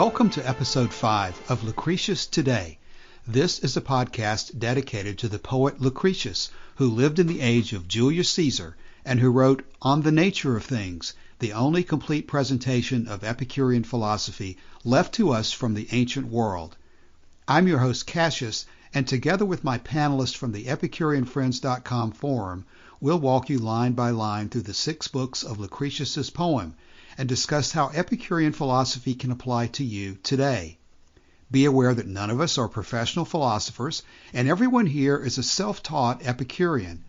Welcome to episode 5 of Lucretius Today. This is a podcast dedicated to the poet Lucretius, who lived in the age of Julius Caesar and who wrote On the Nature of Things, the only complete presentation of Epicurean philosophy left to us from the ancient world. I'm your host Cassius, and together with my panelists from the EpicureanFriends.com forum, we'll walk you line by line through the 6 books of Lucretius's poem and discuss how Epicurean philosophy can apply to you today. Be aware that none of us are professional philosophers, and everyone here is a self-taught Epicurean.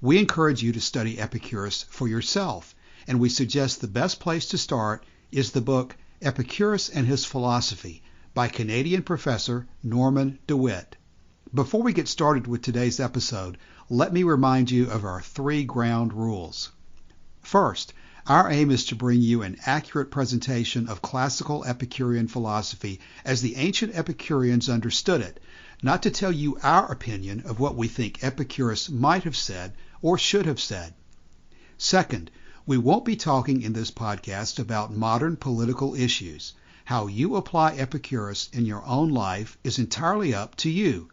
We encourage you to study Epicurus for yourself, and we suggest the best place to start is the book Epicurus and His Philosophy by Canadian professor Norman DeWitt. Before we get started with today's episode, let me remind you of our 3 ground rules. First, our aim is to bring you an accurate presentation of classical Epicurean philosophy as the ancient Epicureans understood it, not to tell you our opinion of what we think Epicurus might have said or should have said. Second, we won't be talking in this podcast about modern political issues. How you apply Epicurus in your own life is entirely up to you.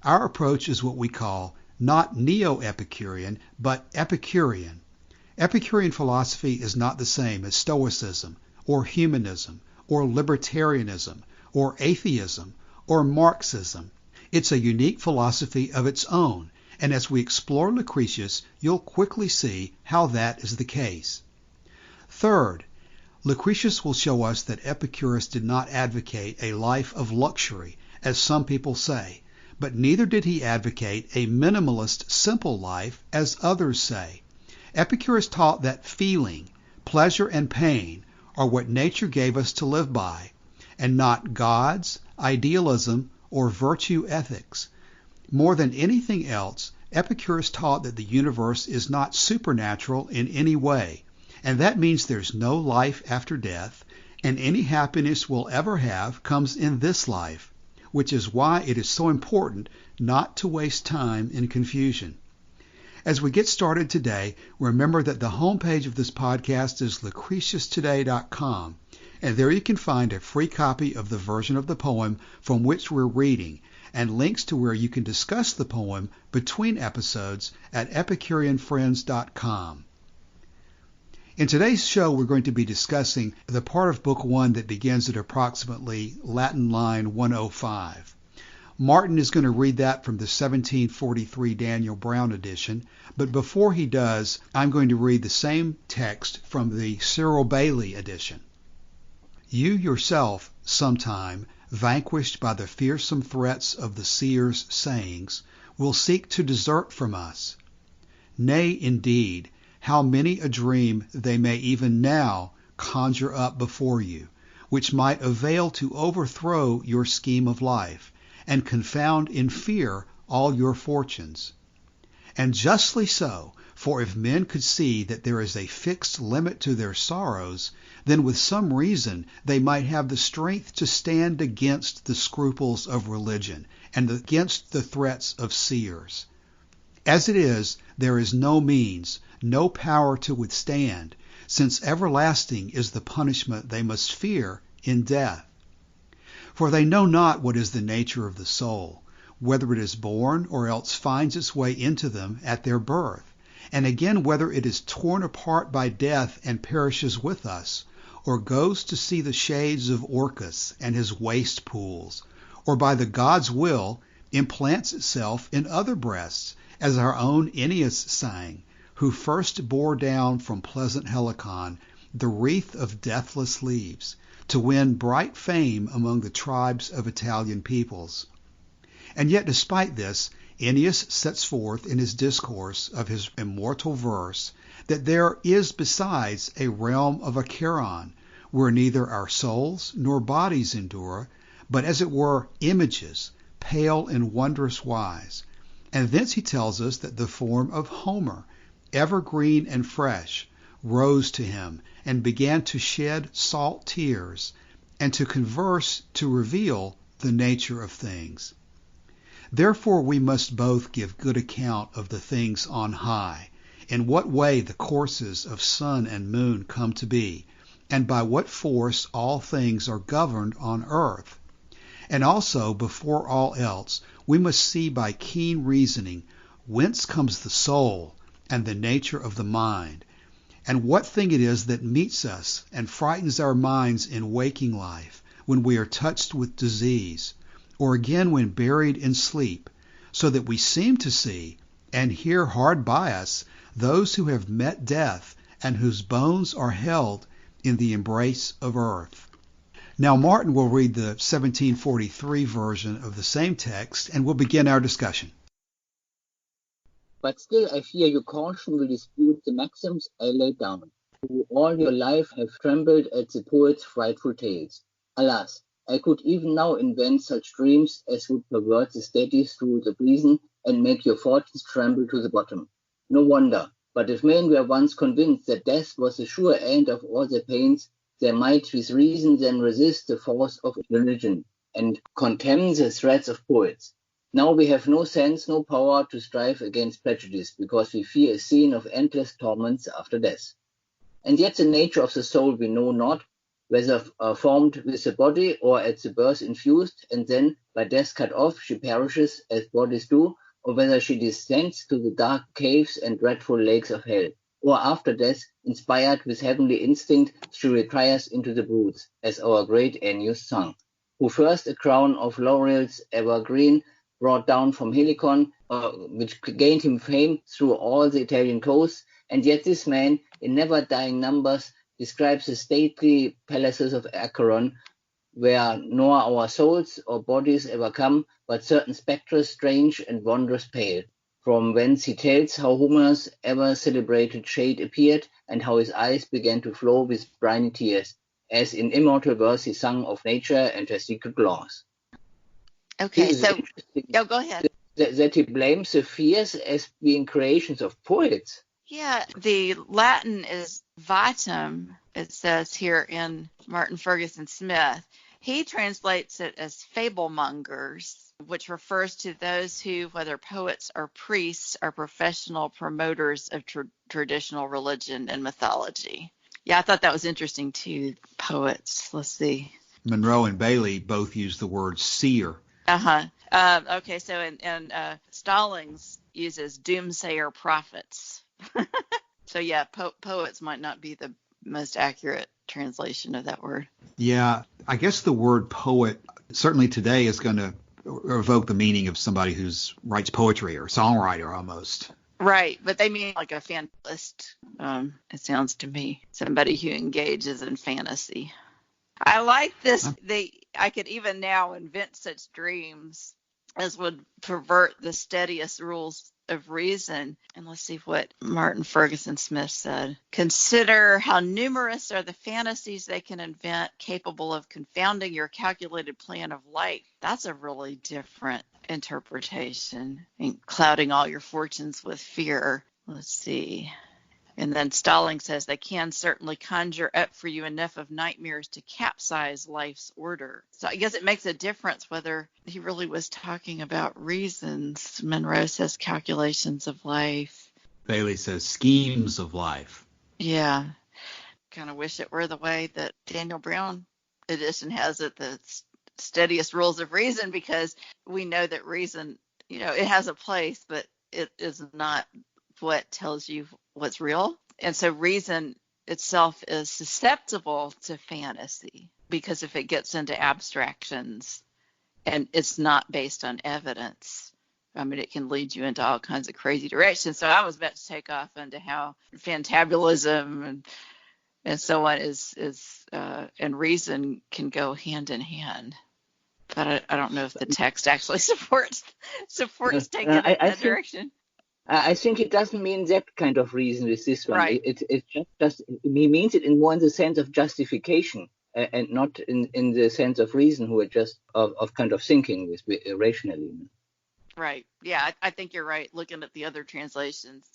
Our approach is what we call not neo-Epicurean, but Epicurean. Epicurean philosophy is not the same as Stoicism, or humanism, or libertarianism, or atheism, or Marxism. It's a unique philosophy of its own, and as we explore Lucretius, you'll quickly see how that is the case. Third, Lucretius will show us that Epicurus did not advocate a life of luxury, as some people say, but neither did he advocate a minimalist, simple life, as others say. Epicurus taught that feeling, pleasure, and pain are what nature gave us to live by, and not gods, idealism, or virtue ethics. More than anything else, Epicurus taught that the universe is not supernatural in any way, and that means there's no life after death, and any happiness we'll ever have comes in this life, which is why it is so important not to waste time in confusion. As we get started today, remember that the homepage of this podcast is lucretiustoday.com, and there you can find a free copy of the version of the poem from which we're reading, and links to where you can discuss the poem between episodes at epicureanfriends.com. In today's show, we're going to be discussing the part of Book 1 that begins at approximately Latin line 105. Martin is going to read that from the 1743 Daniel Brown edition, but before he does, I'm going to read the same text from the Cyril Bailey edition. You yourself, sometime, vanquished by the fearsome threats of the seer's sayings, will seek to desert from us. Nay, indeed, how many a dream they may even now conjure up before you, which might avail to overthrow your scheme of life, and confound in fear all your fortunes. And justly so, for if men could see that there is a fixed limit to their sorrows, then with some reason they might have the strength to stand against the scruples of religion, and against the threats of seers. As it is, there is no means, no power to withstand, since everlasting is the punishment they must fear in death. For they know not what is the nature of the soul, whether it is born or else finds its way into them at their birth, and again whether it is torn apart by death and perishes with us, or goes to see the shades of Orcus and his waste pools, or by the God's will implants itself in other breasts, as our own Ennius sang, who first bore down from pleasant Helicon the wreath of deathless leaves, to win bright fame among the tribes of Italian peoples. And yet despite this, Ennius sets forth in his discourse of his immortal verse that there is besides a realm of Acheron, where neither our souls nor bodies endure, but as it were images, pale in wondrous wise. And thence he tells us that the form of Homer, evergreen and fresh, rose to him and began to shed salt tears, and to converse to reveal the nature of things. Therefore we must both give good account of the things on high, in what way the courses of sun and moon come to be, and by what force all things are governed on earth. And also, before all else, we must see by keen reasoning whence comes the soul and the nature of the mind, and what thing it is that meets us and frightens our minds in waking life when we are touched with disease, or again when buried in sleep, so that we seem to see and hear hard by us those who have met death and whose bones are held in the embrace of earth. Now Martin will read the 1743 version of the same text and we'll begin our discussion. But still I fear your caution will dispute the maxims I laid down, who all your life have trembled at the poet's frightful tales. Alas, I could even now invent such dreams as would pervert the steady through the reason and make your fortunes tremble to the bottom. No wonder, but if men were once convinced that death was the sure end of all their pains, they might with reason then resist the force of religion, and contemn the threats of poets. Now we have no sense, no power to strive against prejudice, because we fear a scene of endless torments after death. And yet the nature of the soul we know not, whether formed with the body or at the birth infused, and then by death cut off she perishes as bodies do, or whether she descends to the dark caves and dreadful lakes of hell, or after death, inspired with heavenly instinct, she retires into the broods, as our great Ennius sung, who first a crown of laurels evergreen brought down from Helicon, which gained him fame through all the Italian coasts, and yet this man, in never-dying numbers, describes the stately palaces of Acheron, where nor our souls or bodies ever come, but certain spectres strange and wondrous pale, from whence he tells how Homer's ever-celebrated shade appeared, and how his eyes began to flow with briny tears, as in immortal verse he sung of nature and her secret laws. Okay, so go ahead. That he blames the fears as being creations of poets. Yeah, the Latin is vitum, it says here in Martin Ferguson Smith. He translates it as fablemongers, which refers to those who, whether poets or priests, are professional promoters of traditional religion and mythology. Yeah, I thought that was interesting too, poets. Let's see. Monroe and Bailey both use the word seer. Okay, so and Stallings uses doomsayer prophets. So yeah, poets might not be the most accurate translation of that word. Yeah, I guess the word poet certainly today is going to evoke the meaning of somebody who writes poetry or songwriter almost. Right, but they mean like a fantasist. It sounds to me, somebody who engages in fantasy. I like this. I could even now invent such dreams as would pervert the steadiest rules of reason. And let's see what Martin Ferguson Smith said. Consider how numerous are the fantasies they can invent capable of confounding your calculated plan of life. That's a really different interpretation, and clouding all your fortunes with fear. Let's see. And then Stalling says they can certainly conjure up for you enough of nightmares to capsize life's order. So I guess it makes a difference whether he really was talking about reasons. Monroe says calculations of life. Bailey says schemes of life. Yeah. Kind of wish it were the way that Daniel Brown edition has it, the steadiest rules of reason, because we know that reason, it has a place, but it is not what tells you what's real. And so reason itself is susceptible to fantasy, because if it gets into abstractions and it's not based on evidence, it can lead you into all kinds of crazy directions. So I was about to take off into how fantabulism and so on is and reason can go hand in hand. But I don't know if the text actually supports taking it in that direction. I think it doesn't mean that kind of reason with this one. Right. It just he means it more in the sense of justification and not in the sense of reason, who are just of kind of thinking with rationally. Right. Yeah, I think you're right. Looking at the other translations,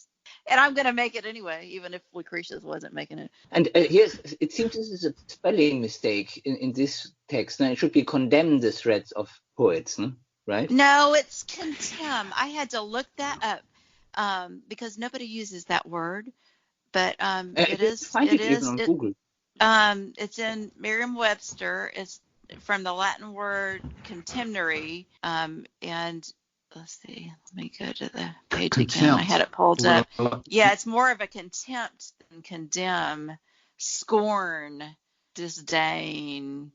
and I'm going to make it anyway, even if Lucretius wasn't making it. And it seems this is a spelling mistake in this text. Now it should be condemn the threats of poets, right? No, it's contemn. I had to look that up. Because nobody uses that word, but it is. Find it even on Google. It's in Merriam-Webster. It's from the Latin word contemnere, and let's see. Let me go to the page again. I had Contempt. it pulled up. Yeah, it's more of a contempt than condemn, scorn, disdain.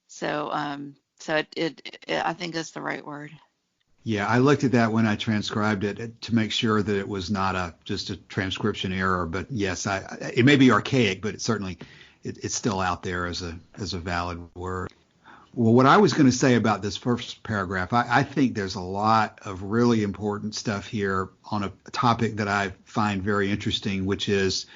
So, I think that's the right word. Yeah, I looked at that when I transcribed it to make sure that it was not just a transcription error. But yes, it may be archaic, but it's still out there as a valid word. Well, what I was going to say about this first paragraph, I think there's a lot of really important stuff here on a topic that I find very interesting, which is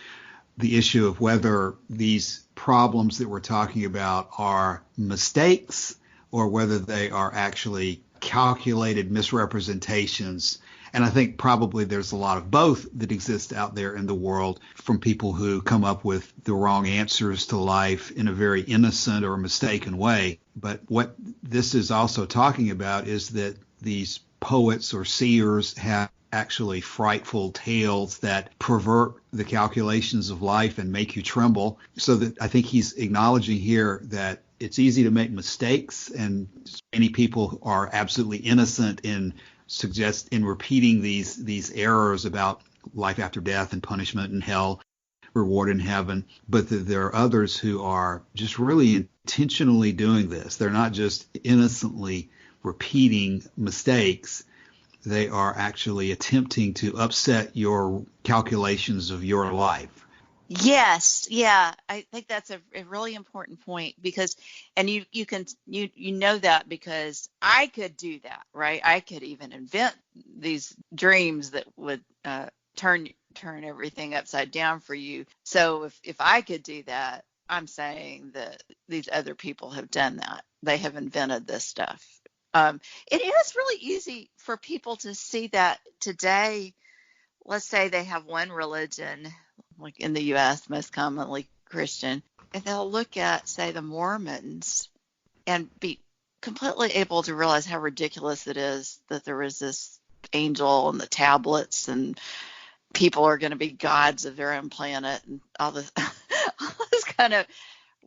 the issue of whether these problems that we're talking about are mistakes or whether they are actually calculated misrepresentations. And I think probably there's a lot of both that exist out there in the world, from people who come up with the wrong answers to life in a very innocent or mistaken way. But what this is also talking about is that these poets or seers have actually frightful tales that pervert the calculations of life and make you tremble. So that I think he's acknowledging here that it's easy to make mistakes, and many people are absolutely innocent in repeating these errors about life after death and punishment and hell, reward in heaven. But there are others who are just really intentionally doing this. They're not just innocently repeating mistakes. They are actually attempting to upset your calculations of your life. Yes, yeah, I think that's a really important point, because, and you know that because I could do that, right? I could even invent these dreams that would turn everything upside down for you. So if I could do that, I'm saying that these other people have done that. They have invented this stuff. It is really easy for people to see that today. Let's say they have one religion, like in the U.S., most commonly Christian, and they'll look at, say, the Mormons and be completely able to realize how ridiculous it is that there is this angel and the tablets and people are going to be gods of their own planet and all this kind of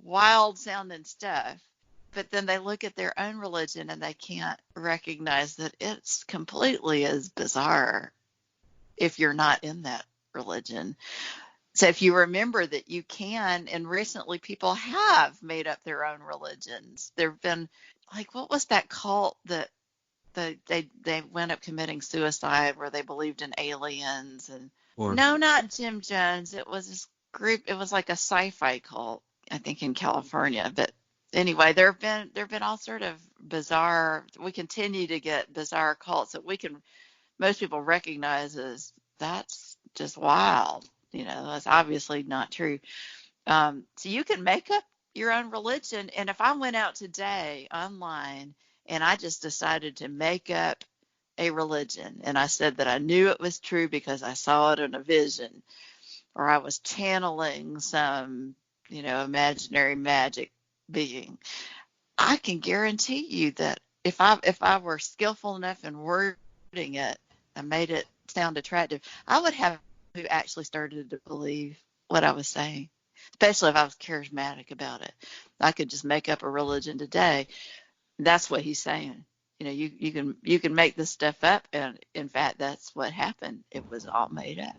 wild sounding stuff. But then they look at their own religion and they can't recognize that it's completely as bizarre if you're not in that religion. So if you remember that you can, and recently people have made up their own religions. There have been, like, what was that cult that they went up committing suicide where they believed in aliens? And no, not Jim Jones. It was this group. It was like a sci-fi cult, I think, in California. But anyway, there have been all sort of bizarre. We continue to get bizarre cults that most people recognize as that's just wild. That's obviously not true. So you can make up your own religion. And if I went out today online and I just decided to make up a religion and I said that I knew it was true because I saw it in a vision, or I was channeling some, imaginary magic being, I can guarantee you that if I were skillful enough in wording it and made it sound attractive, I would have who actually started to believe what I was saying, especially if I was charismatic about it. I could just make up a religion today. That's what he's saying. You can make this stuff up, and in fact, that's what happened. It was all made up.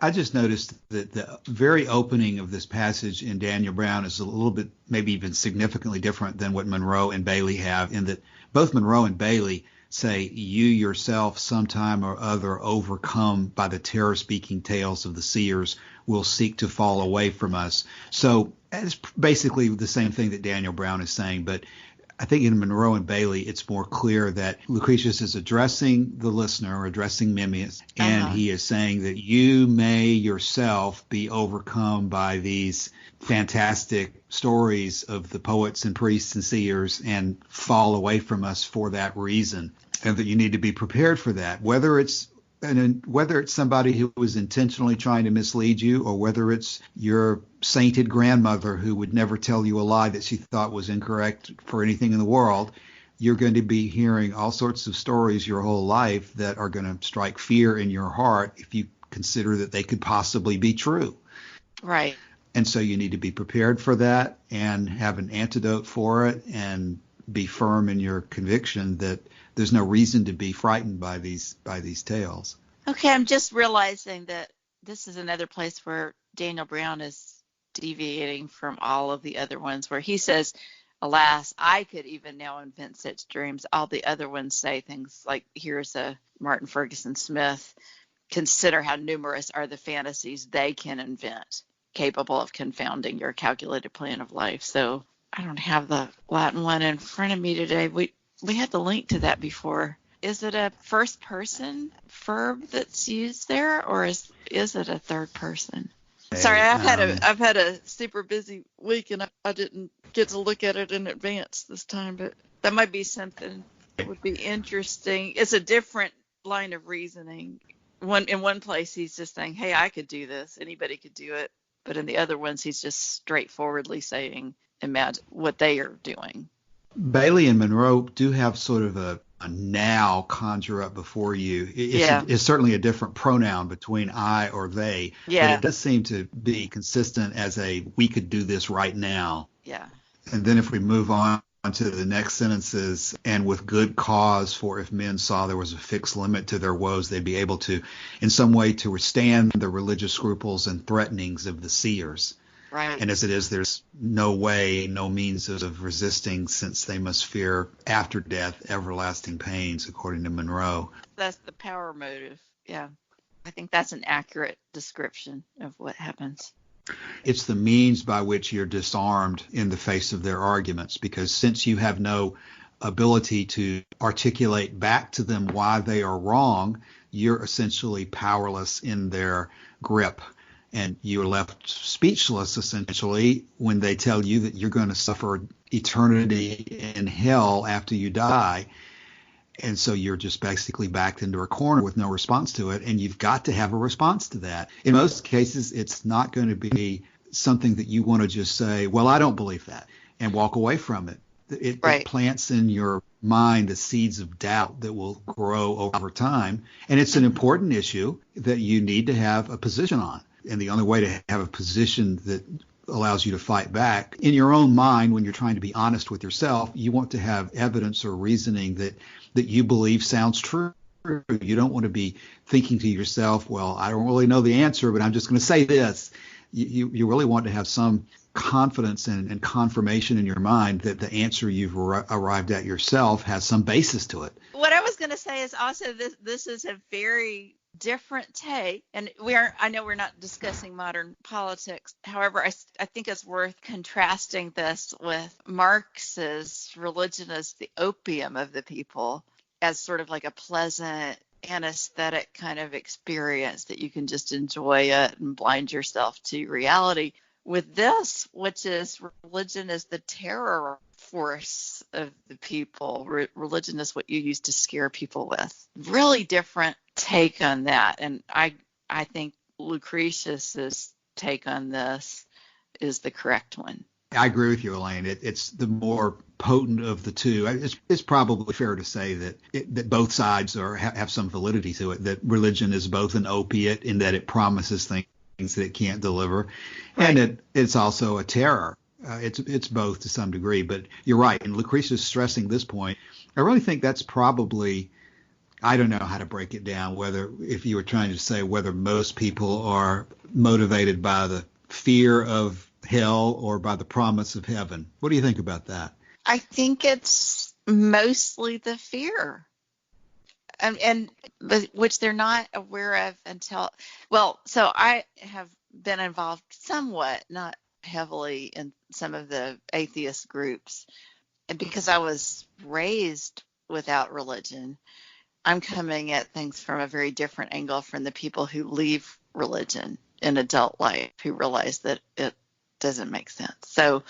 I just noticed that the very opening of this passage in Daniel Brown is a little bit, maybe even significantly different than what Monroe and Bailey have, in that both Monroe and Bailey say, you yourself sometime or other, overcome by the terror-speaking tales of the seers, will seek to fall away from us. So it's basically the same thing that Daniel Brown is saying, but I think in Monroe and Bailey, it's more clear that Lucretius is addressing the listener, or addressing Memmius, and he is saying that you may yourself be overcome by these fantastic stories of the poets and priests and seers and fall away from us for that reason, and that you need to be prepared for that, whether it's somebody who was intentionally trying to mislead you, or whether it's your sainted grandmother who would never tell you a lie that she thought was incorrect for anything in the world. You're going to be hearing all sorts of stories your whole life that are going to strike fear in your heart if you consider that they could possibly be true. Right. And so you need to be prepared for that and have an antidote for it and be firm in your conviction that there's no reason to be frightened by these tales. Okay, I'm just realizing that this is another place where Daniel Brown is deviating from all of the other ones, where he says, alas, I could even now invent such dreams. All the other ones say things like, here's a Martin Ferguson Smith, consider how numerous are the fantasies they can invent, capable of confounding your calculated plan of life. So I don't have the Latin one in front of me today. We had the link to that before. Is it a first person verb that's used there, or is it a third person? Sorry, I've had a super busy week and I didn't get to look at it in advance this time, but that might be something that would be interesting. It's a different line of reasoning. In one place he's just saying, hey, I could do this, anybody could do it, but in the other ones he's just straightforwardly saying, imagine what they are doing. Bailey and Monroe do have sort of a now conjure up before you. It's certainly a different pronoun between I or they, but it does seem to be consistent as a we could do this right now. Yeah. And then if we move on to the next sentences, and with good cause, for if men saw there was a fixed limit to their woes, they'd be able to, in some way, to withstand the religious scruples and threatenings of the seers. Right. And as it is, there's no way, no means of resisting, since they must fear after death everlasting pains, according to Monroe. That's the power motive. Yeah. I think that's an accurate description of what happens. It's the means by which you're disarmed in the face of their arguments, because since you have no ability to articulate back to them why they are wrong, you're essentially powerless in their grip. And you're left speechless, essentially, when they tell you that you're going to suffer eternity in hell after you die. And so you're just basically backed into a corner with no response to it. And you've got to have a response to that. In most cases, it's not going to be something that you want to just say, well, I don't believe that, and walk away from it. It plants in your mind the seeds of doubt that will grow over time. And it's an important issue that you need to have a position on. And the only way to have a position that allows you to fight back in your own mind, when you're trying to be honest with yourself, you want to have evidence or reasoning that you believe sounds true. You don't want to be thinking to yourself, well, I don't really know the answer, but I'm just going to say this. You really want to have some confidence and confirmation in your mind that the answer you've arrived at yourself has some basis to it. What I was going to say is also this is a very different take, and I know we're not discussing modern politics. However, I think it's worth contrasting this with Marx's religion as the opium of the people, as sort of like a pleasant anesthetic kind of experience that you can just enjoy it and blind yourself to reality. With this, which is religion is the terror force of the people. Religion is what you use to scare people with. Really different take on that. And I think Lucretius's take on this is the correct one. I agree with you, Elaine. It's the more potent of the two. It's probably fair to say that both sides have some validity to it, that religion is both an opiate in that it promises things that it can't deliver, right, and it's also a terror. It's both to some degree, but you're right. And Lucretius stressing this point, I really think that's probably, I don't know how to break it down, whether if you were trying to say whether most people are motivated by the fear of hell or by the promise of heaven. What do you think about that? I think it's mostly the fear, and which they're not aware of until, well, so I have been involved somewhat, not heavily, in some of the atheist groups, and because I was raised without religion, I'm coming at things from a very different angle from the people who leave religion in adult life, who realize that it doesn't make sense. So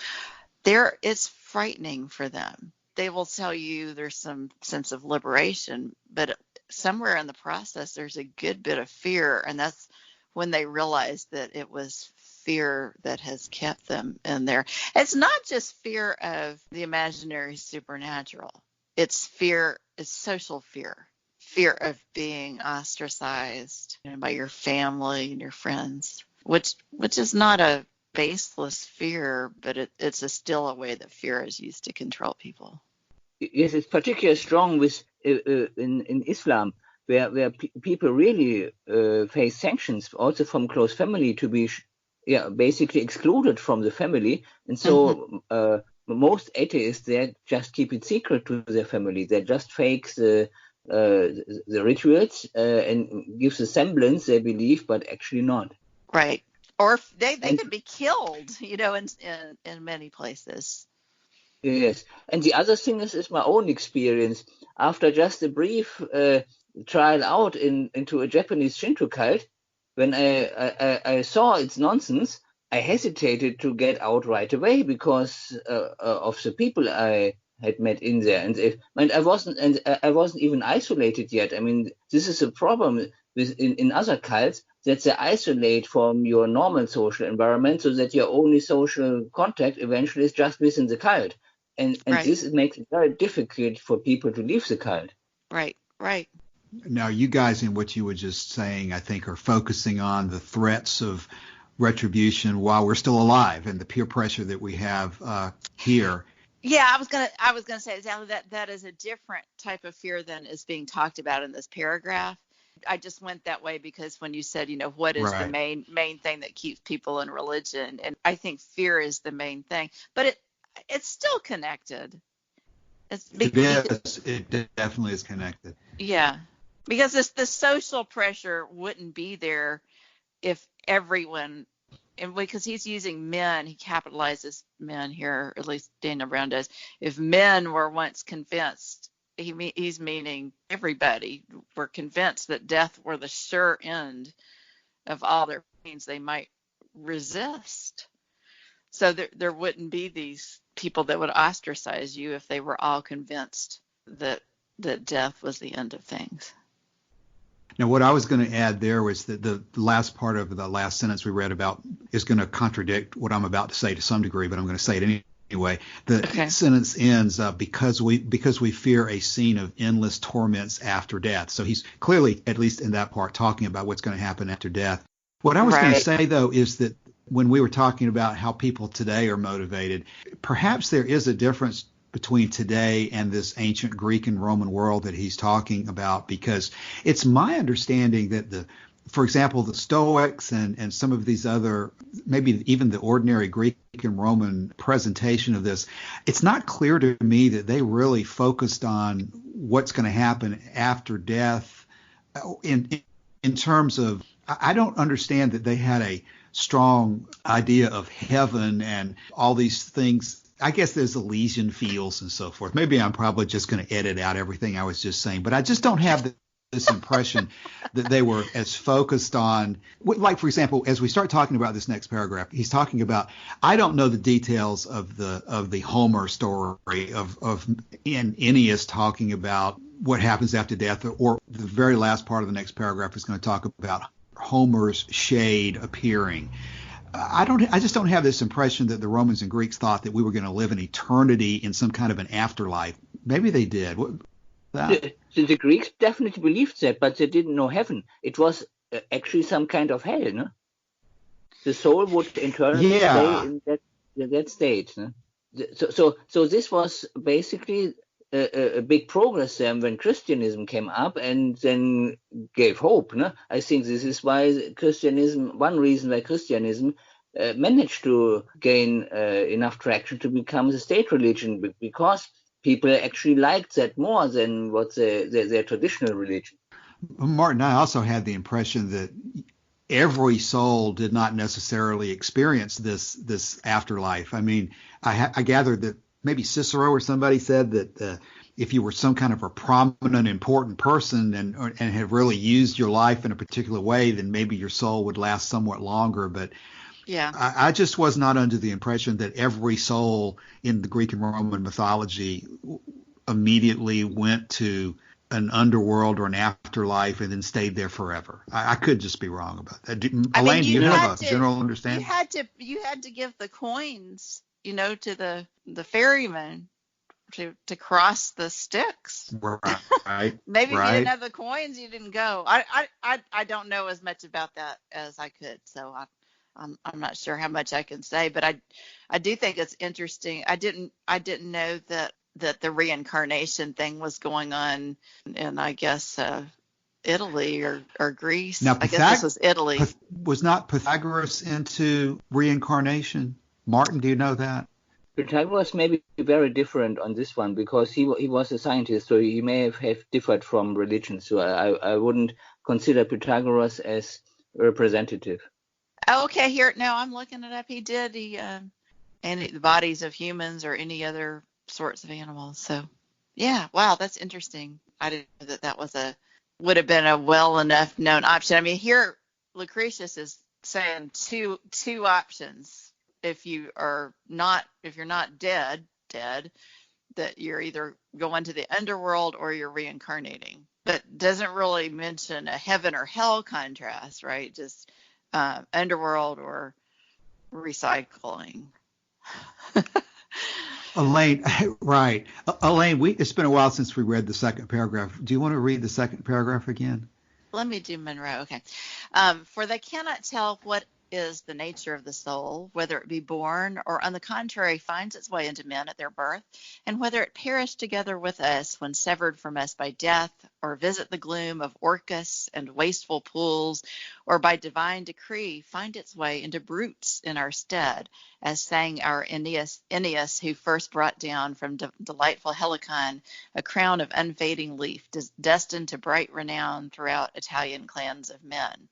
it's frightening for them. They will tell you there's some sense of liberation, but somewhere in the process there's a good bit of fear, and that's when they realize that it was fear that has kept them in there. It's not just fear of the imaginary supernatural. It's social fear of being ostracized by your family and your friends, which is not a baseless fear, but it's still a way that fear is used to control people. Yes, it's particularly strong with in Islam, where people really face sanctions, also from close family, to be basically excluded from the family, and so most atheists, they just keep it secret to their family. They just fake the rituals and give the semblance they believe, but actually not. Right. Or they could be killed, in many places. Yes, and the other thing is my own experience. After just a brief trial out into a Japanese Shinto cult, when I saw its nonsense, I hesitated to get out right away because of the people I had met in there, and I wasn't even isolated yet. I mean, this is a problem in other cults, that they isolate from your normal social environment, so that your only social contact eventually is just within the cult. And Right. This makes it very difficult for people to leave the cult. Right. Now, you guys, in what you were just saying, I think, are focusing on the threats of retribution while we're still alive and the peer pressure that we have here. Yeah, I was gonna say exactly that is a different type of fear than is being talked about in this paragraph. I just went that way because when you said, what is the main thing that keeps people in religion, and I think fear is the main thing, but it's still connected. It is. It definitely is connected. Yeah, because the social pressure wouldn't be there if everyone, and because he's using men, he capitalizes men here, at least Daniel Brown does. If men were once convinced, he's meaning everybody were convinced that death were the sure end of all their pains, they might resist. So there wouldn't be these people that would ostracize you if they were all convinced that death was the end of things. Now, what I was going to add there was that the last part of the last sentence we read about is going to contradict what I'm about to say to some degree, but I'm going to say it anyway. The sentence ends because we fear a scene of endless torments after death. So he's clearly, at least in that part, talking about what's going to happen after death. What I was going to say, though, is that when we were talking about how people today are motivated, perhaps there is a difference between today and this ancient Greek and Roman world that he's talking about, because it's my understanding that for example, the Stoics and some of these other, maybe even the ordinary Greek and Roman presentation of this, it's not clear to me that they really focused on what's going to happen after death in terms of, I don't understand that they had a strong idea of heaven and all these things. I guess there's Elysian fields and so forth. Maybe I'm probably just going to edit out everything I was just saying, but I just don't have this impression that they were as focused on, like, for example, as we start talking about this next paragraph, he's talking about, I don't know the details of the Homer story of Ennius talking about what happens after death, or the very last part of the next paragraph is going to talk about Homer's shade appearing. I just don't have this impression that the Romans and Greeks thought that we were going to live an eternity in some kind of an afterlife. Maybe they did. The Greeks definitely believed that, but they didn't know heaven. It was actually some kind of hell, no? The soul would eternally stay in that state. No? So this was basically a big progress then when Christianism came up and then gave hope. No? I think this is why one reason why Christianism managed to gain enough traction to become the state religion, because people actually liked that more than what their traditional religion. Martin, I also had the impression that every soul did not necessarily experience this afterlife. I mean, I gathered that maybe Cicero or somebody said that if you were some kind of a prominent, important person and have really used your life in a particular way, then maybe your soul would last somewhat longer. But yeah, I just was not under the impression that every soul in the Greek and Roman mythology immediately went to an underworld or an afterlife and then stayed there forever. I could just be wrong about that. Elaine, do you have a general understanding? You had to give the coins, to the ferryman to cross the Styx. Right. Maybe if you didn't have the coins, you didn't go. I don't know as much about that as I could, so I'm not sure how much I can say, but I do think it's interesting. I didn't know that the reincarnation thing was going on in, I guess, Italy or Greece. Now, I guess this was Italy. Was not Pythagoras into reincarnation? Martin, do you know that? Pythagoras may be very different on this one because he was a scientist, so he may have differed from religion. So I wouldn't consider Pythagoras as representative. Okay, here now I'm looking it up. He did the bodies of humans or any other sorts of animals. So yeah, wow, that's interesting. I didn't know that would have been a well enough known option. I mean, here Lucretius is saying two options. If you're not dead, that you're either going to the underworld or you're reincarnating. But doesn't really mention a heaven or hell contrast, right? Just underworld or recycling. Elaine, right. Elaine, it's been a while since we read the second paragraph. Do you want to read the second paragraph again? Let me do Monroe. Okay. For they cannot tell what is the nature of the soul, whether it be born or on the contrary finds its way into men at their birth, and whether it perish together with us when severed from us by death, or visit the gloom of Orcus and wasteful pools, or by divine decree find its way into brutes in our stead, as sang our Aeneas, who first brought down from delightful Helicon a crown of unfading leaf, destined to bright renown throughout Italian clans of men.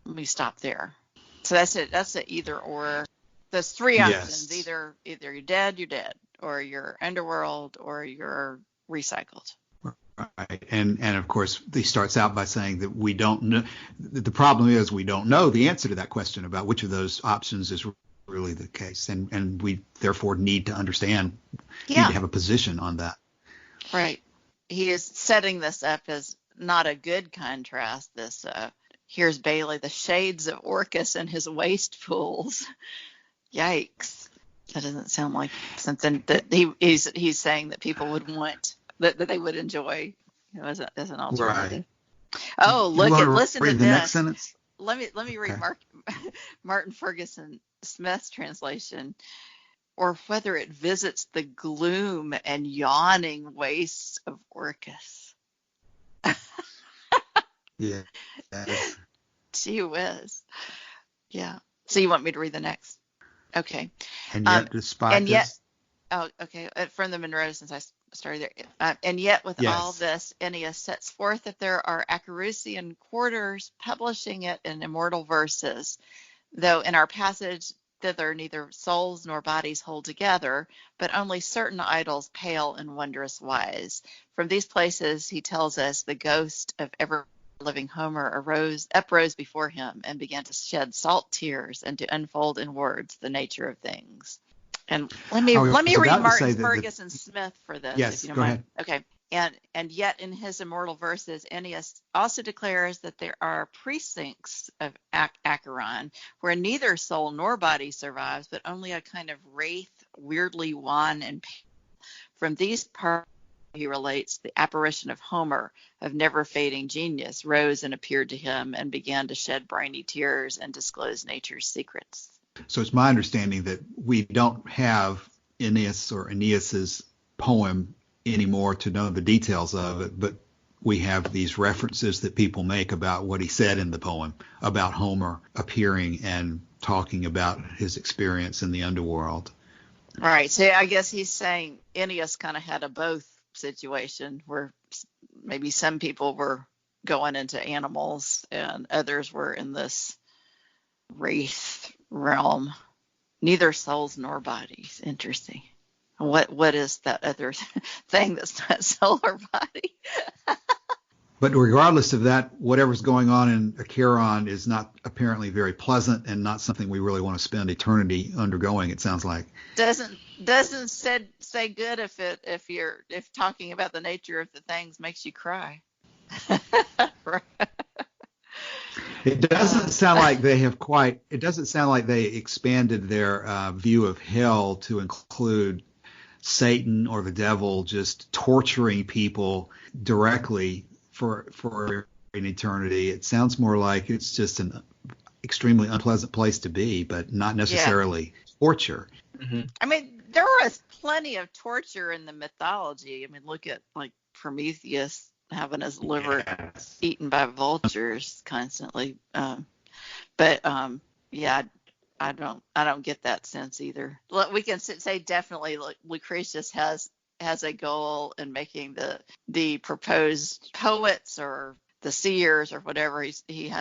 Let me stop there. So that's it. That's the either or. There's three options. Yes. Either you're dead, or you're underworld, or you're recycled. Right. And of course, he starts out by saying that we don't know. The problem is we don't know the answer to that question about which of those options is really the case. And we therefore need to understand, need to have a position on that. Right. He is setting this up as not a good contrast. Here's Bailey, the shades of Orcus and his waste pools. Yikes. That doesn't sound like something that he's saying that people would want, that they would enjoy, as an alternative. Right. Oh, listen to this. Next sentence? Let me read Martin Ferguson Smith's translation. Or whether it visits the gloom and yawning wastes of Orcus. Yeah. Gee whiz. Yeah. So you want me to read the next? Okay. And yet, despite this. Oh, okay. From the Monroe, since I started there. And yet, with all this, Ennius sets forth that there are Epicurean quarters publishing it in immortal verses, though in our passage thither neither souls nor bodies hold together, but only certain idols pale in wondrous wise. From these places, he tells us, the ghost of ever living Homer uprose before him and began to shed salt tears and to unfold in words the nature of things. And let me read Martin Ferguson Smith for this. Yes, if you don't go mind. ahead. Okay. And yet in his immortal verses, Ennius also declares that there are precincts of Acheron where neither soul nor body survives, but only a kind of wraith, weirdly wan and pale. From these parts, he relates the apparition of Homer, of never-fading genius, rose and appeared to him and began to shed briny tears and disclose nature's secrets. So it's my understanding that we don't have Ennius or Aeneas's poem anymore to know the details of it, but we have these references that people make about what he said in the poem about Homer appearing and talking about his experience in the underworld. Right. So I guess he's saying Ennius kind of had a both situation where maybe some people were going into animals and others were in this wraith realm. Neither souls nor bodies. Interesting. What is that other thing that's not soul or body? But regardless of that, whatever's going on in Epicurean is not apparently very pleasant and not something we really want to spend eternity undergoing, it sounds like. Doesn't say good if talking about the nature of the things makes you cry. It doesn't sound like they expanded their view of hell to include Satan or the devil just torturing people directly for an eternity. It sounds more like it's just extremely unpleasant place to be, but not necessarily torture. Mm-hmm. I mean, there was plenty of torture in the mythology. I mean, look at like Prometheus having his liver eaten by vultures constantly. Yeah, I don't get that sense either. We can say definitely Lucretius has a goal in making the proposed poets or the seers or whatever he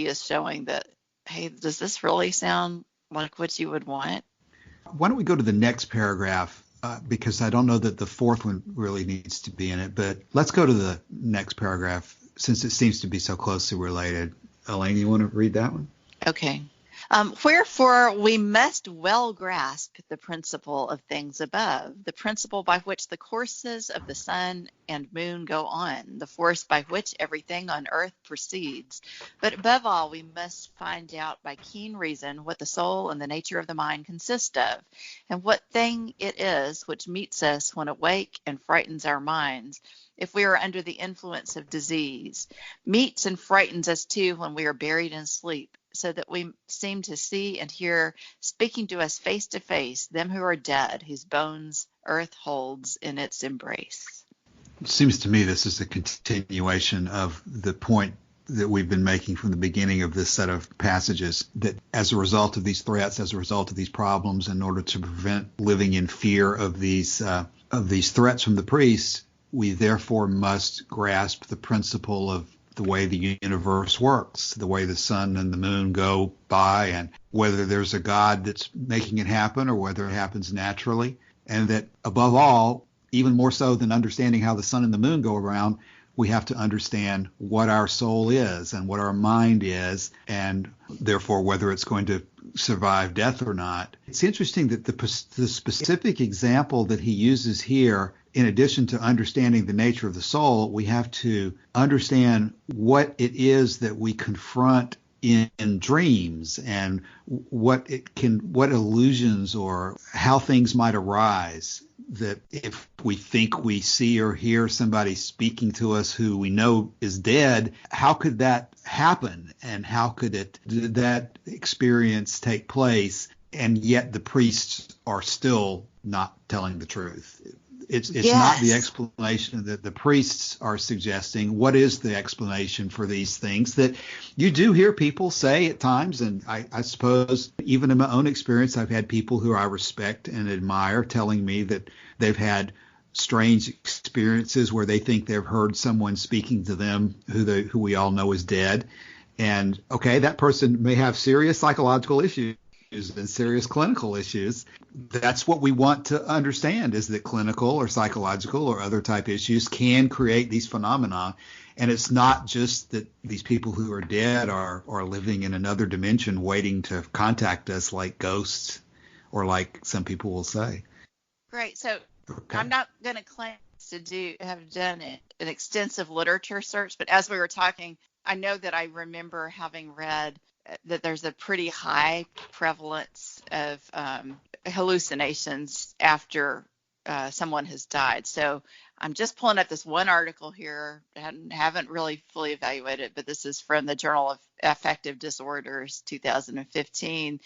is showing that, hey, does this really sound like what you would want? Why don't we go to the next paragraph, because I don't know that the fourth one really needs to be in it, but let's go to the next paragraph since it seems to be so closely related. Elaine, you want to read that one? Okay. Wherefore we must well grasp the principle of things above, the principle by which the courses of the sun and moon go on, the force by which everything on earth proceeds. But above all, we must find out by keen reason what the soul and the nature of the mind consist of, and what thing it is which meets us when awake and frightens our minds, if we are under the influence of disease, meets and frightens us too when we are buried in sleep, so that we seem to see and hear, speaking to us face to face, them who are dead, whose bones earth holds in its embrace. It seems to me this is a continuation of the point that we've been making from the beginning of this set of passages, that as a result of these threats, as a result of these problems, in order to prevent living in fear of these threats from the priests, we therefore must grasp the principle of the way the universe works, the way the sun and the moon go by, and whether there's a God that's making it happen or whether it happens naturally. And that above all, even more so than understanding how the sun and the moon go around, we have to understand what our soul is and what our mind is, and therefore whether it's going to survive death or not. It's interesting that the specific example that he uses here, in addition to understanding the nature of the soul, we have to understand what it is that we confront in dreams, and what illusions or how things might arise. That if we think we see or hear somebody speaking to us who we know is dead, how could that happen? And how could that experience take place? And yet the priests are still not telling the truth. It's Yes. not the explanation that the priests are suggesting. What is the explanation for these things that you do hear people say at times? And I suppose even in my own experience, I've had people who I respect and admire telling me that they've had strange experiences where they think they've heard someone speaking to them who we all know is dead. And okay, that person may have serious psychological issues and serious clinical issues. That's what we want to understand, is that clinical or psychological or other type issues can create these phenomena. And it's not just that these people who are dead are living in another dimension waiting to contact us like ghosts, or like some people will say. Great. So Okay. I'm not going to claim to have done an extensive literature search, but as we were talking, I know that I remember having read that there's a pretty high prevalence of hallucinations after someone has died. So I'm just pulling up this one article here. Haven't really fully evaluated it, but this is from the Journal of Affective Disorders, 2015.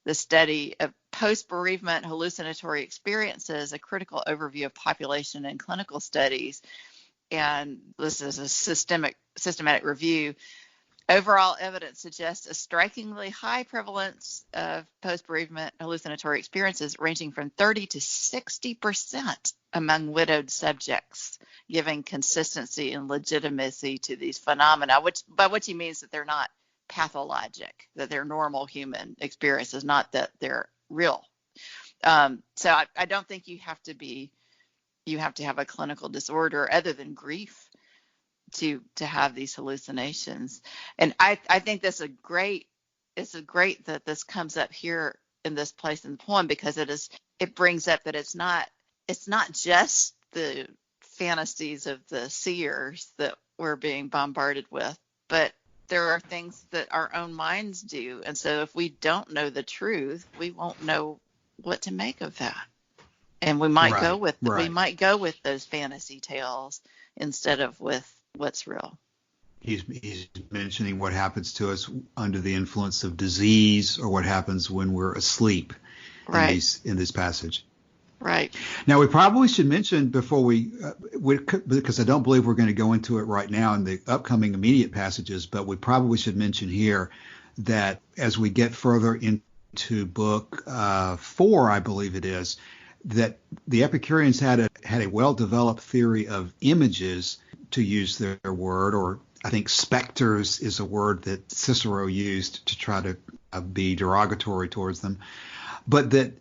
The study of post-bereavement hallucinatory experiences, a critical overview of population and clinical studies. And this is a systematic review. Overall evidence suggests a strikingly high prevalence of post-bereavement hallucinatory experiences, ranging from 30 to 60% among widowed subjects, giving consistency and legitimacy to these phenomena, by which he means that they're not pathologic, that they're normal human experiences, not that they're real. So I don't think you have to have a clinical disorder other than grief to have these hallucinations. And I think it's great that this comes up here in this place in the poem, because it brings up that it's not just the fantasies of the seers that we're being bombarded with, but there are things that our own minds do. And so if we don't know the truth, we won't know what to make of that. And we might go with those fantasy tales instead of with what's real. he's mentioning what happens to us under the influence of disease, or what happens when we're asleep in this passage. Right. Now, we probably should mention before because I don't believe we're going to go into it right now in the upcoming immediate passages, but we probably should mention here that as we get further into book 4, I believe it is, that the Epicureans had a well-developed theory of images, to use their word, or I think specters is a word that Cicero used to try to be derogatory towards them, but that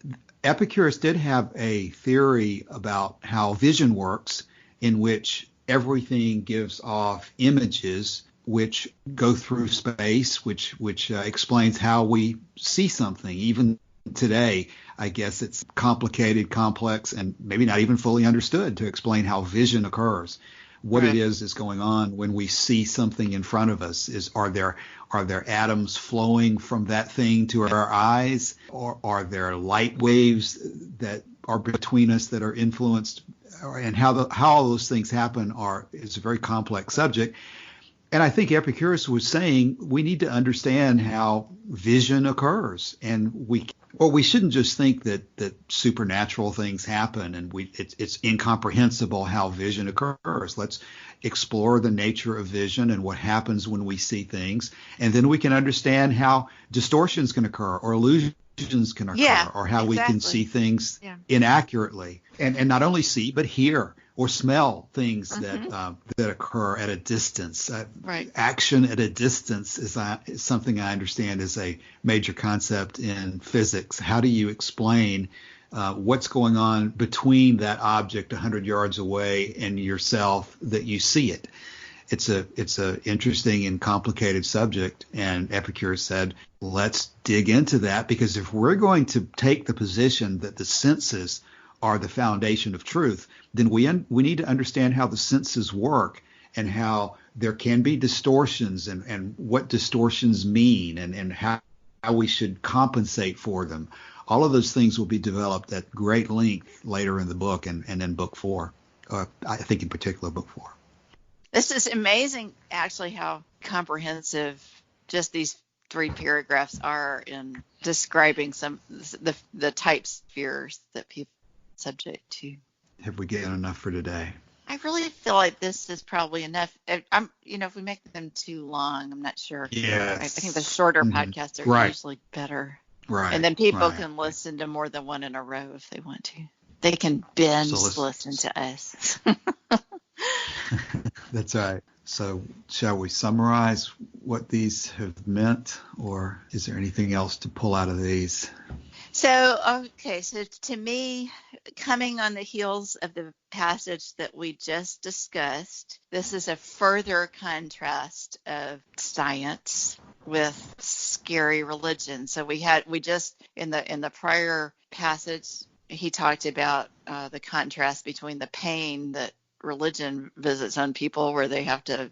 Epicurus did have a theory about how vision works, in which everything gives off images which go through space, which explains how we see something. Even today, I guess it's complicated, complex, and maybe not even fully understood to explain how vision occurs. What it is going on when we see something in front of us. Are there atoms flowing from that thing to our eyes, or are there light waves that are between us that are influenced, and how all those things happen is a very complex subject. And I think Epicurus was saying we need to understand how vision occurs, and we shouldn't just think that supernatural things happen and it's incomprehensible how vision occurs. Let's explore the nature of vision and what happens when we see things, and then we can understand how distortions can occur or illusions can occur, or how we can see things inaccurately, and not only see but hear or smell things that occur at a distance. Action at a distance is something I understand is a major concept in physics. How do you explain what's going on between that object 100 yards away and yourself that you see it? It's a interesting and complicated subject, and Epicurus said, let's dig into that, because if we're going to take the position that the senses are the foundation of truth, then we need to understand how the senses work and how there can be distortions, and what distortions mean, and how we should compensate for them. All of those things will be developed at great length later in the book and in book 4. I think in particular book 4. This is amazing, actually, how comprehensive just these 3 paragraphs are in describing some the type spheres that people are subject to. Have we gotten enough for today? I really feel like this is probably enough. If we make them too long, I'm not sure. Yeah. I think the shorter podcasts are usually better. Right. And then people can listen to more than one in a row if they want to. They can binge listen to us. That's right. So shall we summarize what these have meant, or is there anything else to pull out of these? So to me, coming on the heels of the passage that we just discussed, this is a further contrast of science with scary religion. So we just in the prior passage, he talked about the contrast between the pain that religion visits on people, where they have to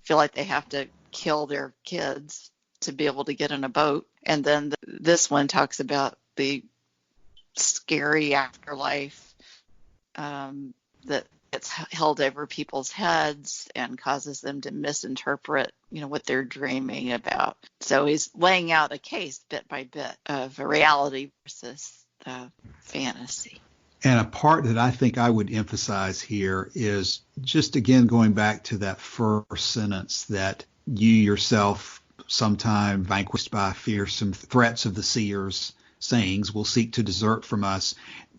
feel like they have to kill their kids to be able to get in a boat. And then this one talks about the scary afterlife that gets held over people's heads and causes them to misinterpret, what they're dreaming about. So he's laying out a case bit by bit of a reality versus fantasy. And a part that I think I would emphasize here is just, again, going back to that first sentence, that you yourself, sometime vanquished by fearsome threats of the seers' sayings, will seek to desert from us,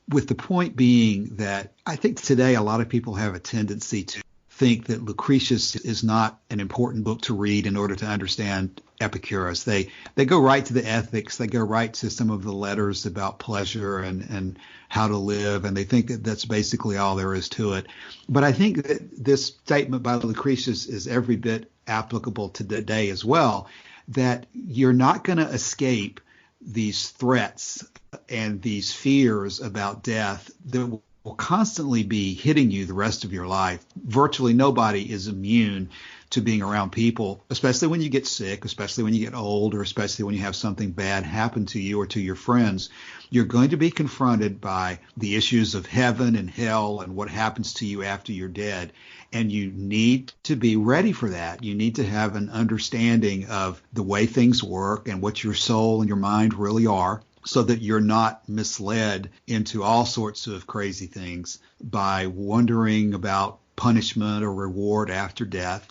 with the point being that I think today a lot of people have a tendency to think that Lucretius is not an important book to read in order to understand Epicurus. They go right to the ethics. They go right to some of the letters about pleasure and how to live, and they think that that's basically all there is to it. But I think that this statement by Lucretius is every bit applicable to today as well, that you're not going to escape these threats and these fears about death that will constantly be hitting you the rest of your life. Virtually nobody is immune to being around people, especially when you get sick, especially when you get old, or especially when you have something bad happen to you or to your friends. You're going to be confronted by the issues of heaven and hell and what happens to you after you're dead. And you need to be ready for that. You need to have an understanding of the way things work and what your soul and your mind really are, so that you're not misled into all sorts of crazy things by wondering about punishment or reward after death.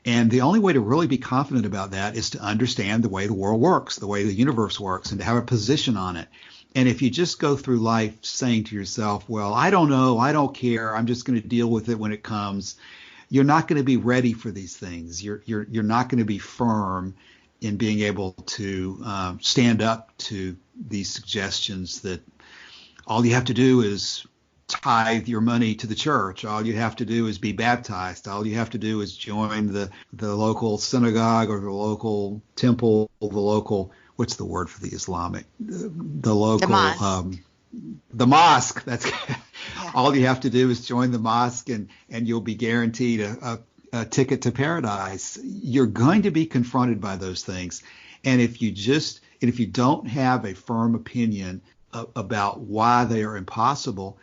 And the only way to really be confident about that is to understand the way the world works, the way the universe works, and to have a position on it. And if you just go through life saying to yourself, well, I don't know, I don't care, I'm just going to deal with it when it comes, you're not going to be ready for these things. You're not going to be firm in being able to stand up to these suggestions that all you have to do is tithe your money to the church. All you have to do is be baptized. All you have to do is join the local synagogue or the local temple, the local, what's the word for the Islamic? The local, the mosque. That's yeah. All you have to do is join the mosque and you'll be guaranteed a ticket to paradise. You're going to be confronted by those things. And if you don't have a firm opinion about why they are impossible,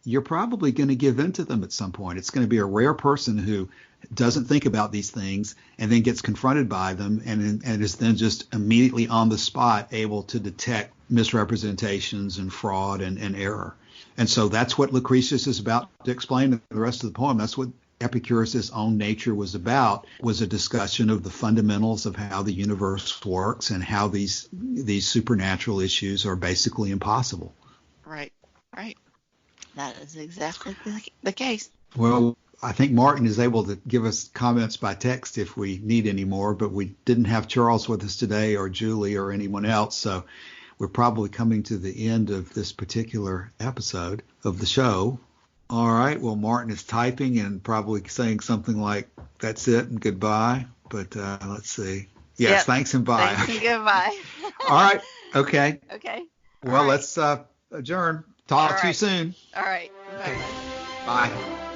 you're probably going to give in to them at some point. It's going to be a rare person who doesn't think about these things and then gets confronted by them and is then just immediately on the spot able to detect misrepresentations and fraud and error. And so that's what Lucretius is about to explain in the rest of the poem. That's what Epicurus' own nature was about, was a discussion of the fundamentals of how the universe works and how these supernatural issues are basically impossible. Right. That is exactly the case. Well, I think Martin is able to give us comments by text if we need any more, but we didn't have Charles with us today or Julie or anyone else, so we're probably coming to the end of this particular episode of the show. All right, well, Martin is typing and probably saying something like, that's it and goodbye, but let's see. Yes, yep. Thanks and bye. Thanks and goodbye. All right, okay. Okay. Well, let's adjourn. Talk to you soon. All right. Okay. Bye.